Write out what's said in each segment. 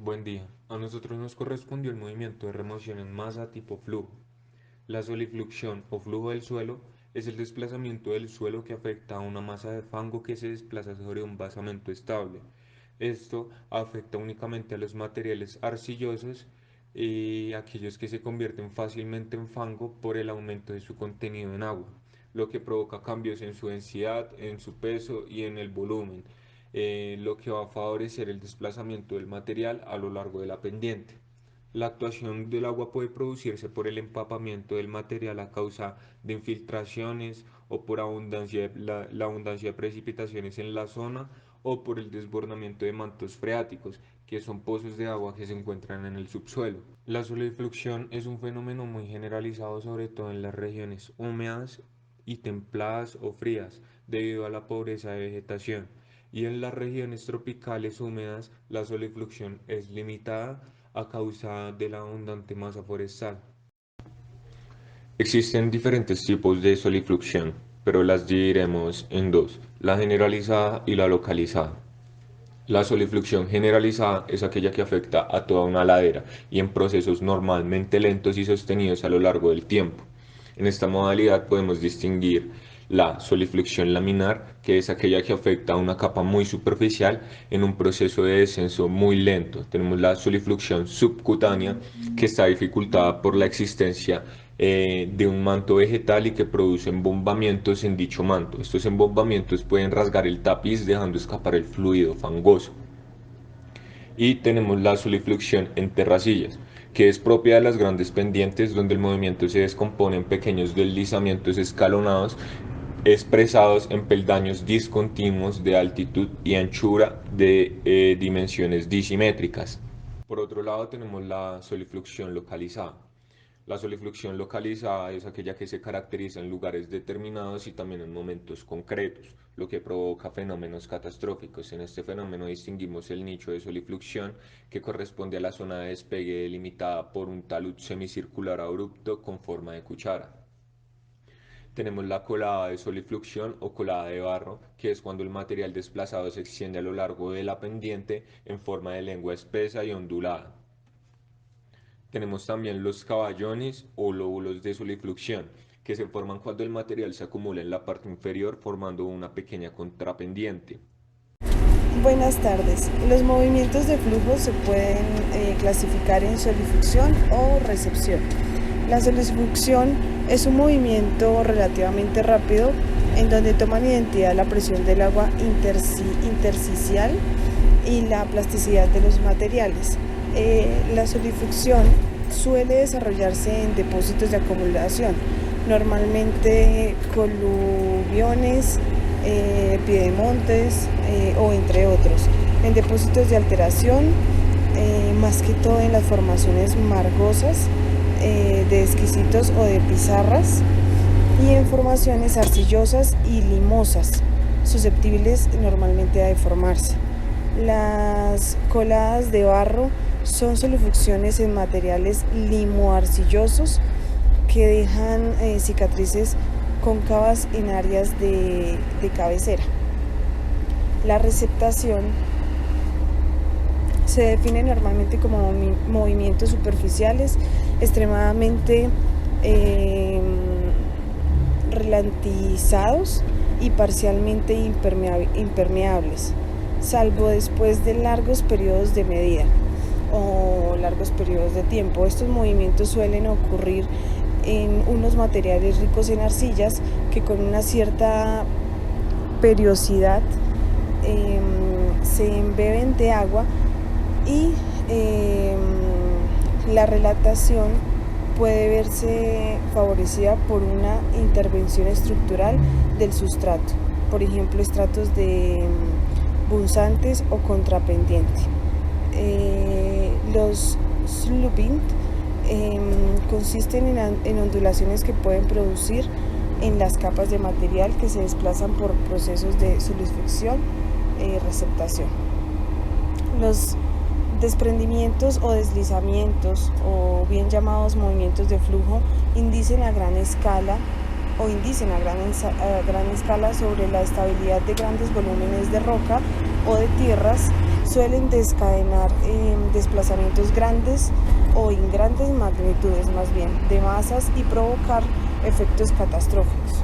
Buen día. A nosotros nos correspondió el movimiento de remoción en masa tipo flujo. La solifluxión o flujo del suelo es el desplazamiento del suelo que afecta a una masa de fango que se desplaza sobre un basamento estable. Esto afecta únicamente a los materiales arcillosos y aquellos que se convierten fácilmente en fango por el aumento de su contenido en agua, lo que provoca cambios en su densidad, en su peso y en el volumen, lo que va a favorecer el desplazamiento del material a lo largo de la pendiente. La actuación del agua puede producirse por el empapamiento del material a causa de infiltraciones o por la abundancia de precipitaciones en la zona o por el desbordamiento de mantos freáticos, que son pozos de agua que se encuentran en el subsuelo. La solifluxión es un fenómeno muy generalizado, sobre todo en las regiones húmedas y templadas o frías, debido a la pobreza de vegetación, y en las regiones tropicales húmedas la solifluxión es limitada a causa de la abundante masa forestal. Existen diferentes tipos de solifluxión, pero las dividiremos en dos, la generalizada y la localizada. La solifluxión generalizada es aquella que afecta a toda una ladera y en procesos normalmente lentos y sostenidos a lo largo del tiempo. En esta modalidad podemos distinguir la solifluxión laminar, que es aquella que afecta a una capa muy superficial en un proceso de descenso muy lento. Tenemos la solifluxión subcutánea, que está dificultada por la existencia de un manto vegetal y que produce embombamientos en dicho manto. Estos embombamientos pueden rasgar el tapiz dejando escapar el fluido fangoso. Y tenemos la solifluxión en terracillas, que es propia de las grandes pendientes donde el movimiento se descompone en pequeños deslizamientos escalonados expresados en peldaños discontinuos de altitud y anchura de dimensiones disimétricas. Por otro lado tenemos la solifluxión localizada. La solifluxión localizada es aquella que se caracteriza en lugares determinados y también en momentos concretos, lo que provoca fenómenos catastróficos. En este fenómeno distinguimos el nicho de solifluxión, que corresponde a la zona de despegue delimitada por un talud semicircular abrupto con forma de cuchara. Tenemos la colada de solifluxión o colada de barro, que es cuando el material desplazado se extiende a lo largo de la pendiente en forma de lengua espesa y ondulada. Tenemos también los caballones o lóbulos de solifluxión, que se forman cuando el material se acumula en la parte inferior formando una pequeña contrapendiente. Buenas tardes. Los movimientos de flujo se pueden clasificar en solifluxión o recepción. La solifluxión es un movimiento relativamente rápido en donde toman identidad la presión del agua intersticial y la plasticidad de los materiales. La solifluxión suele desarrollarse en depósitos de acumulación, normalmente coluviones, piedemontes o entre otros, en depósitos de alteración, más que todo en las formaciones margosas de esquisitos o de pizarras, y en formaciones arcillosas y limosas, susceptibles normalmente a deformarse. Las coladas de barro son solifluxiones en materiales limoarcillosos que dejan cicatrices cóncavas en áreas de cabecera. La receptación se define normalmente como movimientos superficiales extremadamente ralentizados y parcialmente impermeables, salvo después de largos periodos de medida o largos periodos de tiempo. Estos movimientos suelen ocurrir en unos materiales ricos en arcillas que con una cierta periodicidad se embeben de agua, y la relatación puede verse favorecida por una intervención estructural del sustrato, por ejemplo estratos de punzantes o contrapendiente. Los sloping consisten en ondulaciones que pueden producir en las capas de material que se desplazan por procesos de solifluxión y receptación. Los desprendimientos o deslizamientos, o bien llamados movimientos de flujo, indicen a gran escala sobre la estabilidad de grandes volúmenes de roca o de tierras suelen desencadenar desplazamientos grandes o en grandes magnitudes más bien de masas y provocar efectos catastróficos.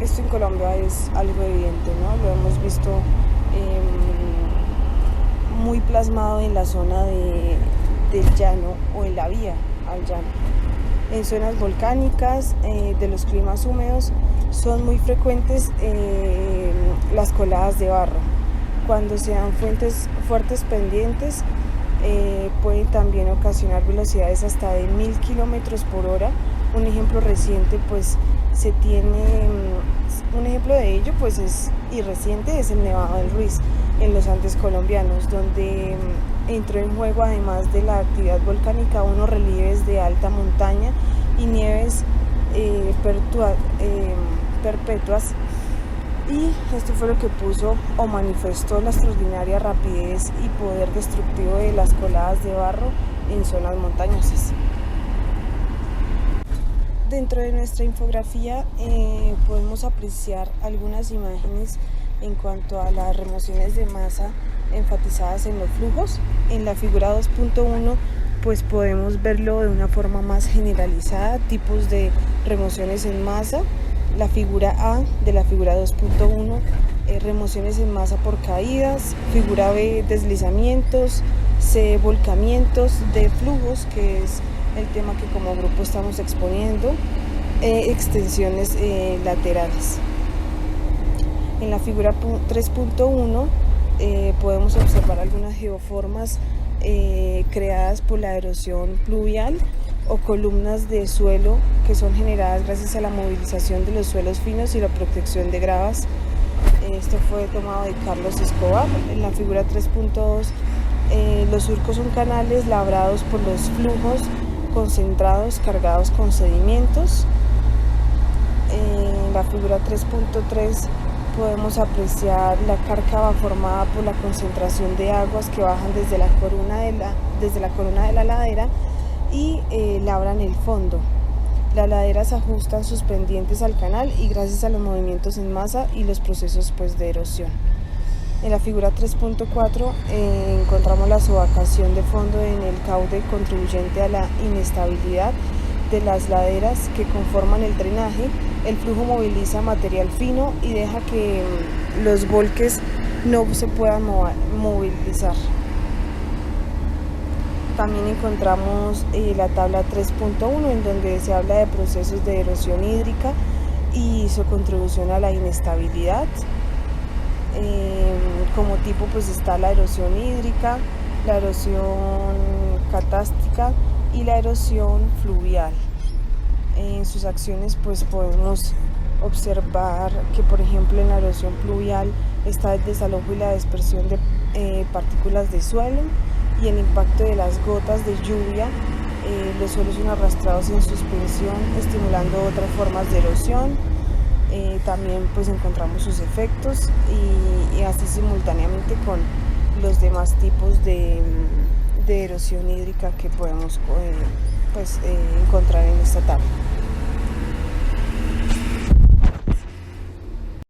Esto en Colombia es algo evidente, ¿no? Lo hemos visto muy plasmado en la zona del llano o en la vía al llano. En zonas volcánicas de los climas húmedos son muy frecuentes las coladas de barro. Cuando se dan fuertes pendientes pueden también ocasionar velocidades hasta de 1000 kilómetros por hora. Un ejemplo reciente pues se tiene, un ejemplo de ello pues reciente es el Nevado del Ruiz en los Andes colombianos, donde entró en juego, además de la actividad volcánica, unos relieves de alta montaña y nieves perpetuas, y esto fue lo que puso o manifestó la extraordinaria rapidez y poder destructivo de las coladas de barro en zonas montañosas. Dentro de nuestra infografía podemos apreciar algunas imágenes en cuanto a las remociones de masa enfatizadas en los flujos. En la figura 2.1 pues podemos verlo de una forma más generalizada, tipos de remociones en masa. La figura A de la figura 2.1, remociones en masa por caídas. Figura B, deslizamientos. C, volcamientos de flujos, que es el tema que como grupo estamos exponiendo. Extensiones laterales. En la figura 3.1 podemos observar algunas geoformas creadas por la erosión pluvial o columnas de suelo que son generadas gracias a la movilización de los suelos finos y la protección de gravas. Esto fue tomado de Carlos Escobar. En la figura 3.2 los surcos son canales labrados por los flujos concentrados cargados con sedimentos. En la figura 3.3 podemos apreciar la cárcava formada por la concentración de aguas que bajan desde la corona de la ladera y labran el fondo. Las laderas ajustan sus pendientes al canal y gracias a los movimientos en masa y los procesos de erosión. En la figura 3.4 encontramos la sobacación de fondo en el cauce contribuyente a la inestabilidad de las laderas que conforman el drenaje. El flujo moviliza material fino y deja que los volques no se puedan movilizar. También encontramos la tabla 3.1 en donde se habla de procesos de erosión hídrica y su contribución a la inestabilidad. Como tipo pues está la erosión hídrica, la erosión catástica y la erosión fluvial. En sus acciones pues podemos observar que por ejemplo en la erosión fluvial está el desalojo y la dispersión de partículas de suelo y el impacto de las gotas de lluvia. Los suelos son arrastrados en suspensión, estimulando otras formas de erosión. También pues encontramos sus efectos y así simultáneamente con los demás tipos de erosión hídrica que podemos encontrar en esta tabla.